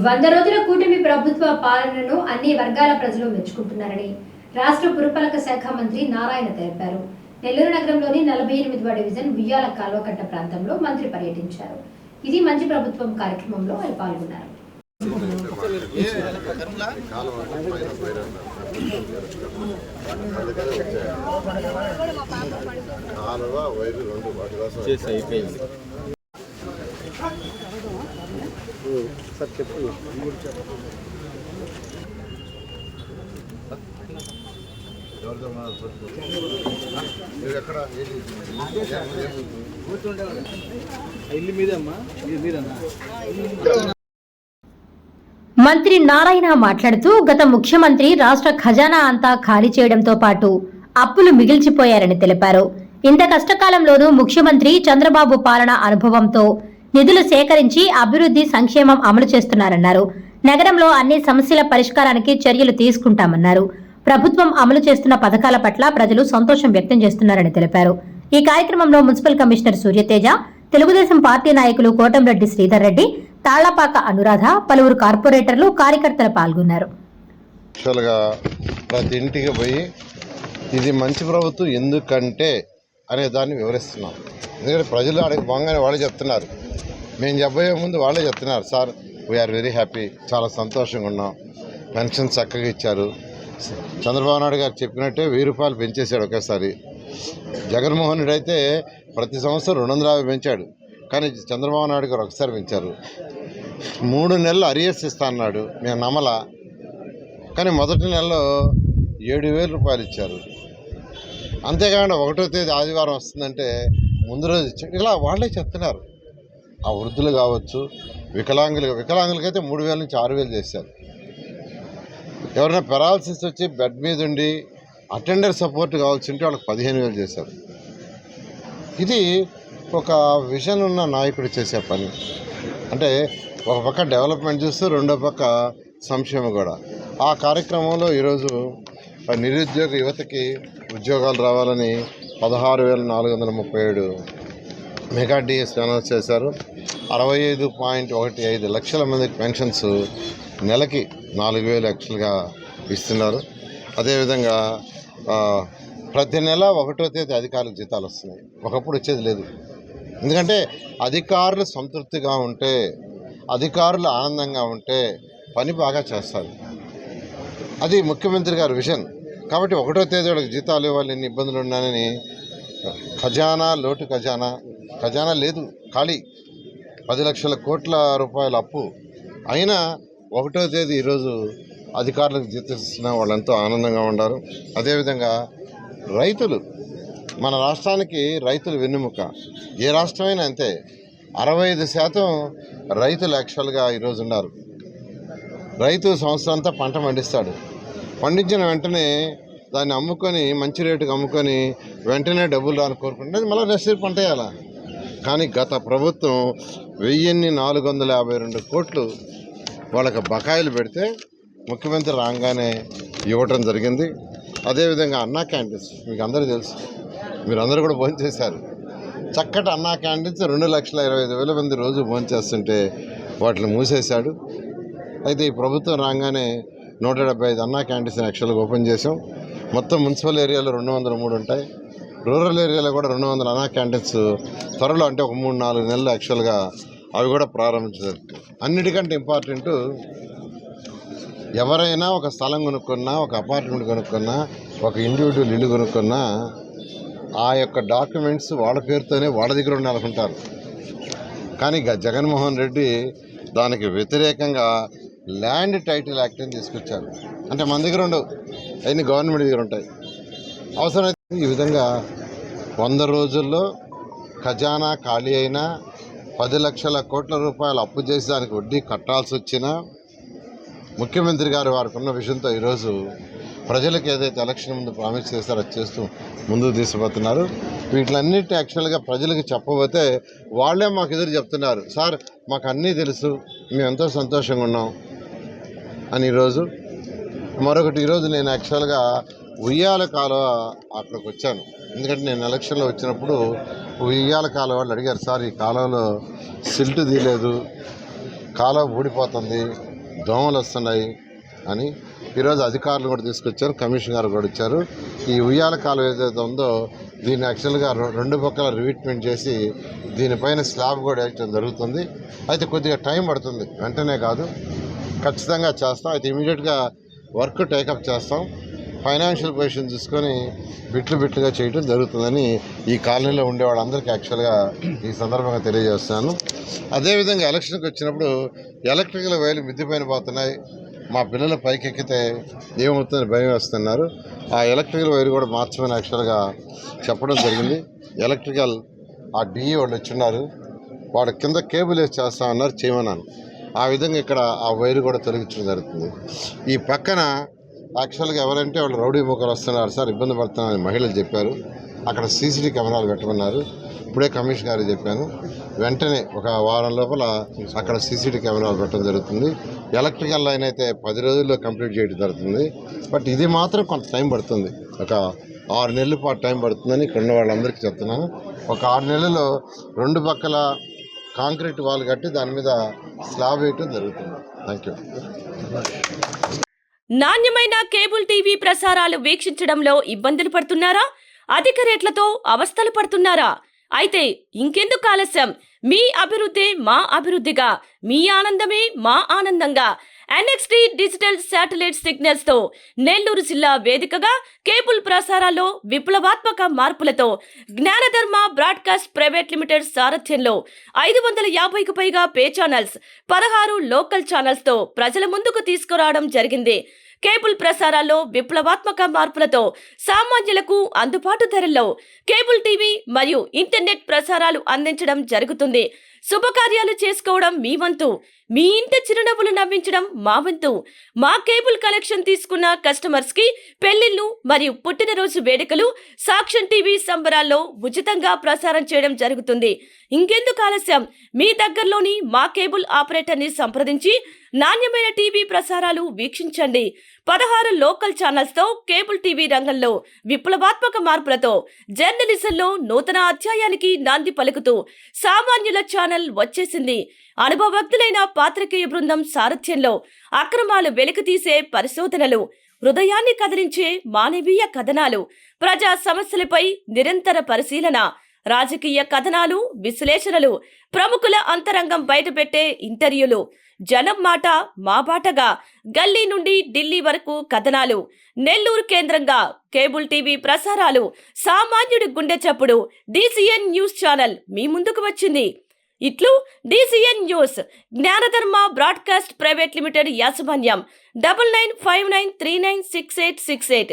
100 రోజుల కూటమి ప్రభుత్వ పాలనను అన్ని వర్గాల ప్రజలు మెచ్చుకుంటున్నారని రాష్ట్ర పురపాలక శాఖ మంత్రి నారాయణ తెలిపారు. నెల్లూరు నగరంలోని 48వ డివిజన్ ఉయ్యాల కాల్వకట్ట ప్రాంతంలో మంత్రి పర్యటించారు. ఇది మంచి ప్రభుత్వం కార్యక్రమంలో ఆయన పాల్గొన్నారు. మంత్రి నారాయణ మాట్లాడుతూ గత ముఖ్యమంత్రి రాష్ట్ర ఖజానా అంతా ఖాళీ చేయడంతో పాటు అప్పులు మిగిల్చిపోయారని తెలిపారు. ఇంత కష్టకాలంలోనూ ముఖ్యమంత్రి చంద్రబాబు పాలన అనుభవంతో నిధులు సేకరించి అభివృద్ధి సంక్షేమం అమలు చేస్తున్నారన్నారు. నగరంలో అన్ని సమస్యల పరిష్కారానికి చర్యలు తీసుకుంటామన్నారు. ప్రభుత్వం అమలు చేస్తున్న పథకాల పట్ల ప్రజలు సంతోషం వ్యక్తం చేస్తున్నారని తెలిపారు. ఈ కార్యక్రమంలో municipal commissioner Surya Teja, Telugu Desam party నాయకులు కోటంరెడ్డి శ్రీధర్ రెడ్డి, తాళ్లపాక అనురాధ, పలువురు కార్పొరేటర్లు, కార్యకర్తలు పాల్గొన్నారు. ప్రతి ఇంటికి పోయి ఇది మంచి ప్రభుత్వం ఎందుకంటే అనే దాన్ని వివరిస్తున్నాం. ఎందుకంటే ప్రజలు అడిగి బాగానే వాళ్ళే చెప్తున్నారు. మేము చెప్పబోయే ముందు వాళ్ళే చెప్తున్నారు, సార్ వీఆర్ వెరీ హ్యాపీ, చాలా సంతోషంగా ఉన్నాం, పెన్షన్ చక్కగా ఇచ్చారు. చంద్రబాబు నాయుడు గారు చెప్పినట్టే 1000 రూపాయలు పెంచేశాడు ఒకేసారి. జగన్మోహన్ రెడ్డి అయితే ప్రతి సంవత్సరం 250 పెంచాడు, కానీ చంద్రబాబు నాయుడు గారు ఒకసారి పెంచారు. 3 నెలలు అరియర్స్ ఇస్తా అన్నాడు, మేము నమ్మలా, కానీ మొదటి నెలలో 7000 రూపాయలు ఇచ్చారు. అంతేకాకుండా 1వ తేదీ ఆదివారం వస్తుందంటే ముందు రోజు ఇచ్చారు. ఇలా వాళ్ళే చెప్తున్నారు. ఆ వృద్ధులు కావచ్చు, వికలాంగులకైతే 3000 నుంచి 6000 చేశారు. ఎవరైనా పెరాలసిస్ వచ్చి బెడ్ మీద ఉండి అటెండర్ సపోర్ట్ కావాల్సి ఉంటే వాళ్ళకి 15000 చేశారు. ఇది ఒక విజన్ ఉన్న నాయకుడు చేసే పని. అంటే ఒక పక్క డెవలప్మెంట్ చూస్తూ రెండో పక్క సంక్షేమం కూడా. ఆ కార్యక్రమంలో ఈరోజు నిరుద్యోగ యువతకి ఉద్యోగాలు రావాలని 16,437 మెగా డిఎస్ అనౌన్స్ చేశారు. 65.15 లక్షల మందికి పెన్షన్స్ నెలకి 4,000 యాక్చువల్గా ఇస్తున్నారు. అదేవిధంగా ప్రతి నెల 1వ తేదీ అధికారులకు జీతాలు వస్తున్నాయి. ఒకప్పుడు వచ్చేది లేదు. ఎందుకంటే అధికారులు సంతృప్తిగా ఉంటే, అధికారులు ఆనందంగా ఉంటే పని బాగా చేస్తారు. అది ముఖ్యమంత్రి గారి విజన్. కాబట్టి 1వ తేదీ వాళ్ళకి జీతాలు ఇవ్వాలి, ఎన్ని ఇబ్బందులు ఉన్నాయని ఖజానా లోటు, ఖజానా లేదు, ఖాళీ 10 లక్షల కోట్ల రూపాయల అప్పు అయినా 1వ తేదీ ఈరోజు అధికారులకు జీతం వాళ్ళంతా ఆనందంగా ఉన్నారు. అదేవిధంగా రైతులు, మన రాష్ట్రానికి రైతులు వెన్నెముక. ఏ రాష్ట్రమైనా అంతే. 65% రైతులు యాక్చువల్గా ఈరోజు ఉన్నారు. రైతు సంవత్సరం అంతా పంట పండిస్తాడు. పండించిన వెంటనే దాన్ని అమ్ముకొని మంచి రేటుకి అమ్ముకొని వెంటనే డబ్బులు రాని కోరుకుంటే మళ్ళీ నెక్స్ట్ పంట వేయాలా. కానీ గత ప్రభుత్వం 1452 కోట్లు వాళ్ళకి బకాయిలు పెడితే ముఖ్యమంత్రి రాగానే ఇవ్వటం జరిగింది. అదేవిధంగా అన్నా క్యాంటీన్స్ మీకు అందరూ తెలుసు, మీరందరూ కూడా భోంచేశారు. చక్కటి అన్నా క్యాంటీన్స్ 2,25,000 మంది రోజు భోంచేస్తుంటే వాటిని మూసేశాడు. అయితే ఈ ప్రభుత్వం రాగానే 175 అన్నా క్యాంటీన్స్ యాక్చువల్గా ఓపెన్ చేసాం. మొత్తం మున్సిపల్ ఏరియాలో 203 ఉంటాయి. రూరల్ ఏరియాలో కూడా 200 అన్నా క్యాంటీన్స్ త్వరలో, అంటే ఒక 3-4 నెలలు యాక్చువల్గా అవి కూడా ప్రారంభించారు. అన్నిటికంటే ఇంపార్టెంట్, ఎవరైనా ఒక స్థలం కొనుక్కున్నా, ఒక అపార్ట్మెంట్ కొనుక్కున్నా, ఒక ఇండివిజువల్ ఇల్లు కొనుక్కున్నా ఆ యొక్క డాక్యుమెంట్స్ వాళ్ళ పేరుతోనే వాళ్ళ దగ్గర ఉండాలనుకుంటారు. కానీ జగన్మోహన్ రెడ్డి దానికి వ్యతిరేకంగా ల్యాండ్ టైటిల్ యాక్ట్ అని తీసుకొచ్చారు. అంటే మన దగ్గర ఉండవు, అవన్నీ గవర్నమెంట్ దగ్గర ఉంటాయి. అవసరమైతే ఈ విధంగా 100 రోజుల్లో ఖజానా ఖాళీ అయినా 10 లక్షల కోట్ల రూపాయలు అప్పు చేసి దానికి వడ్డీ కట్టాల్సి వచ్చినా ముఖ్యమంత్రి గారు వారికి ఉన్న విషయంతో ఈరోజు ప్రజలకు ఏదైతే ఎలక్షన్ ముందు ప్రామిస్ చేస్తారో అది చేస్తూ ముందుకు తీసుకుపోతున్నారు. వీటిలన్నిటి యాక్చువల్గా ప్రజలకు చెప్పబోతే వాళ్ళే మాకు ఎదురు చెప్తున్నారు, సార్ మాకు అన్నీ తెలుసు, మేము ఎంతో సంతోషంగా ఉన్నాం అని. ఈరోజు మరొకటి, ఈరోజు నేను యాక్చువల్గా ఉయ్యాల కాలువ అక్కడికి వచ్చాను. ఎందుకంటే నేను ఎలక్షన్లో వచ్చినప్పుడు ఉయ్యాల కాలువ వాళ్ళు అడిగారు, సార్ ఈ కాలువలో సిల్ట్ తీయలేదు, కాలువ ఊడిపోతుంది, దోమలు వస్తున్నాయి అని ఈరోజు అధికారులు కూడా తీసుకొచ్చారు, కమిషనర్ గారు కూడా వచ్చారు. ఈ ఉయ్యాల కాలువ ఏదైతే ఉందో దీన్ని యాక్చువల్గా 2 పక్కల రివీట్మెంట్ చేసి దీనిపైన స్లాబ్ కూడా వేయడం జరుగుతుంది. అయితే కొద్దిగా టైం పడుతుంది, వెంటనే కాదు, ఖచ్చితంగా చేస్తాం. అయితే ఇమీడియట్గా వర్క్ టేకప్ చేస్తాం. ఫైనాన్షియల్ పొజిషన్ చూసుకొని బిట్లుగా చేయడం జరుగుతుందని ఈ కాలనీలో ఉండే వాళ్ళందరికీ యాక్చువల్గా ఈ సందర్భంగా తెలియజేస్తున్నాను. అదేవిధంగా ఎలక్షన్కి వచ్చినప్పుడు ఎలక్ట్రికల్ వైర్లు మిద్ది పైన పోతున్నాయి, మా పిల్లలు పైకి ఎక్కితే ఏమవుతుందని భయం వేస్తున్నారు. ఆ ఎలక్ట్రికల్ వైర్ కూడా మార్చమని యాక్చువల్గా చెప్పడం జరిగింది. ఎలక్ట్రికల్ ఆ డిఈ వాళ్ళు వచ్చిన్నారు, వాడు కింద కేబుల్ వేసి చేస్తామన్నారు, చేయమన్నాను. ఆ విధంగా ఇక్కడ ఆ వైర్ కూడా తొలగించడం జరుగుతుంది. ఈ పక్కన యాక్చువల్గా ఎవరంటే వాళ్ళు రౌడీ ముఖాలు వస్తున్నారు సార్, ఇబ్బంది పడుతున్నారని మహిళలు చెప్పారు. అక్కడ సీసీటీవీ కెమెరాలు పెట్టమన్నారు. ఇప్పుడే కమిషనర్ గారికి చెప్పాను, వెంటనే ఒక వారం లోపల అక్కడ సీసీటీవీ కెమెరాలు పెట్టడం జరుగుతుంది. ఎలక్ట్రికల్ లైన్ అయితే 10 రోజుల్లో కంప్లీట్ చేయడం జరుగుతుంది. బట్ ఇది మాత్రం కొంత టైం పడుతుంది, ఒక 6 నెలల పాటు టైం పడుతుందని ఇక్కడ ఉన్న వాళ్ళందరికీ చెప్తున్నాను. ఒక 6 నెలల్లో 2 పక్కల కాంక్రీట్ వాల్ కట్టి దాని మీద స్లాబ్ వేయటం జరుగుతుంది. Thank you. నాణ్యమైన కేబుల్ టీవీ ప్రసారాలు వీక్షించడంలో ఇబ్బందులు పడుతున్నారా? అధిక రేట్లతో అవస్థలు పడుతున్నారా? అయితే ఇంకెందుకు ఆలస్యం? మీ అభివృద్ధి మా అభివృద్ధిగా, మీ ఆనందమే మా ఆనందంగా NXT డిజిటల్ శాటిలైట్ సిగ్నల్స్ తో నెల్లూరు జిల్లా వేదికగా కేబుల్ ప్రసారాల్లో విప్లవాత్మక మార్పులతో జ్ఞానధర్మ బ్రాడ్కాస్ట్ ప్రైవేట్ లిమిటెడ్ సారథ్యంలో 550కు పైగా పే ఛానల్స్, 16 లోకల్ ఛానల్స్ తో ప్రజల ముందుకు తీసుకురావడం జరిగింది. కేబుల్ ప్రసారాల్లో విప్లవాత్మక మార్పులతో సామాన్యులకు అందుబాటు ధరల్లో కేబుల్ టీవీ మరియు ఇంటర్నెట్ ప్రసారాలు అందించడం జరుగుతుంది. శుభకార్యాలు చేసుకోవడం మీ వంతు, మీ ఇంటి చిరునవ్వులు నవ్వించడం మా వంతు. మా కేబుల్ కనెక్షన్ తీసుకున్న కస్టమర్స్ కి పెళ్లిళ్లు మరియు పుట్టినరోజు వేడుకలు సాక్ష్యం టీవీ సంబరాల్లో ఉచితంగా ప్రసారం చేయడం జరుగుతుంది. ఇంకెందుకు ఆలస్యం? మీ దగ్గరలోని మా కేబుల్ ఆపరేటర్ని సంప్రదించి నాణ్యమైన టీవీ ప్రసారాలు వీక్షించండి. 16 లోకల్ ఛానల్స్ తో కేబుల్ టీవీ రంగంలో విప్లవాత్మక మార్పులతో జర్నలిజంలో నూతన అధ్యాయానికి నాంది పలుకుతూ సామాన్యుల ఛానల్ వచ్చేసింది. అనుభవజ్ఞులైన పాత్రికేయ బృందం సారథ్యంలో అక్రమాలు వెలికితీసే పరిశోధనలు, హృదయాన్ని కదిలించే మానవీయ కథనాలు, ప్రజా సమస్యలపై నిరంతర పరిశీలన, రాజకీయ కథనాలు, విశ్లేషణలు, ప్రముఖుల అంతరంగం బయటపెట్టే ఇంటర్వ్యూలు, జనం మాట మా బాటగా గల్లీ నుండి ఢిల్లీ వరకు కథనాలు, నెల్లూరు కేంద్రంగా కేబుల్ టీవీ ప్రసారాలు, సామాన్యుడి గుండె చప్పుడు DCN న్యూస్ ఛానల్ మీ ముందుకు వచ్చింది. ఇట్లు DCN news, జ్ఞానధర్మ broadcast private limited యాజమాన్యం 9959396868.